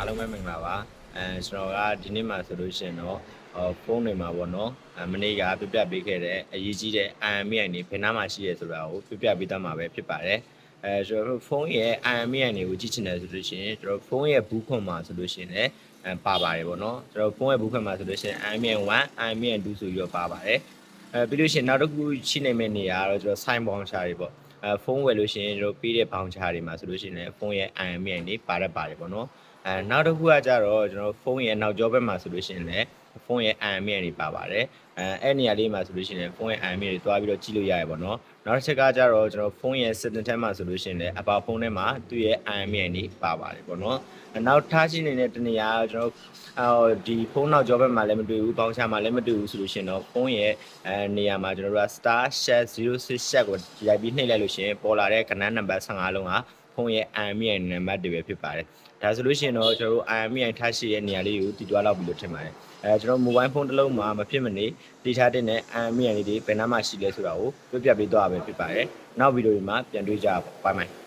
အားလုံးပဲမင်္ဂလာပါကျွန်တော်ကဒီနေ့မှာဆိုလို့ရှိရင်တော့ဖုန်းတွေမှာပေါ့နော်မနေ့ကပြပြပေးခဲ့တဲ့အရေးကြီးတဲ့ IMEI တွေဘယ်နှမှာရှိရဲဆိုတာကိုပြပြပေးသွားမှာပဲဖြစ်ပါတယ်ကျွန်တော်တို့ဖုန်းရဲ့ IMEI တွေကိုကြည့်ချင်တယ်ဆိုလို့ရှိရင်ကျွန်တော်ဖုန်းရဲ့ဘူးခွန်မှာဆိုလို့ရှိရင်လည်းပါပါတယ်ပေါ့နော်ကျွန်တော်ဖုန်းရဲ့ဘူးခွန်မှာဆိုလို့ရှိရင် IMEI 1 IMEI 2ဆိုပြီးတော့ပါပါတယ်ပြီးလို့ရှိရင်နောက်တစ်ခုရှိနေမယ့်နေရာကတော့ကျွန်တော် sign voucher တွေပေါ့ဖုန်းဝယ်လို့ရှိရင်တို့ပေးတဲ့ voucher တွေမှာဆိုလို့ရှိရင်လည်းဖုန်းရဲ့ IMEI တွေပါတယ်ပေါ့နော်နောက်တစ်ခုကကြတော့ကျွန်တော်ဖုန်းရဲ့နောက်ကျောဘက်မှာဆိုလို့ရှိရင်လည်းဖုန်းရဲ့ IMEI တွေပါပါတယ်အဲ့နေရာလေးမှာဆိုလို့ရှိရင်ဖုန်းရဲ့ IMEI တွေတွားပြီးတော့ကြည့်လို့ရရပါတော့နောက်တစ်ချက်ကကြတော့ကျွန်တော်ဖုန်းရဲ့ setting ထဲမှာဆိုလို့ရှိရင်လည်းအပါဖုန်းထဲမှာသူ့ရဲ့ IMEI တွေပါပါတယ်ပေါ့နော်နောက်ထားရှိနေတဲ့တနေရာကျွန်တော်ဒီဖုန်းနောက်ကျောဘက်မှာလည်းမတွေ့ဘူးပေါင်ချမှာလည်းမတွေ့ဘူးဆိုလို့ရှိရင်တော့ဖုန်းရဲ့နေရာမှာကျွန်တော်တို့က star shat 06 shat ကိုရိုက်ပြီးနှိပ်လိုက်လို့ရှိရင်ပေါ်လာတဲ့ကဏ္ဍနံပါတ်15လုံးကဖုန်းရဲ့ IMEI နံပါတ်တွေပဲဖြစ်ပါတယ်ဒါဆိုလို့ရှိရင်တော့ကျွန်တော်တို့ IMEI ထားရှိတဲ့နေရာလေးကိုတည်တွားလောက်ပြီးလို့ထင်ပါတယ်ကျွန်တော် mobile phone တစ်လုံးမှာမဖြစ်မနေတည်ထားတဲ့ IMEI လေးတွေဘယ်နှမှာရှိလဲဆိုတာကိုပြပြပေးသွားရပဲဖြစ်ပါတယ်နောက်ဗီဒီယိုတွေမှာပြန်တွေ့ကြပါမယ်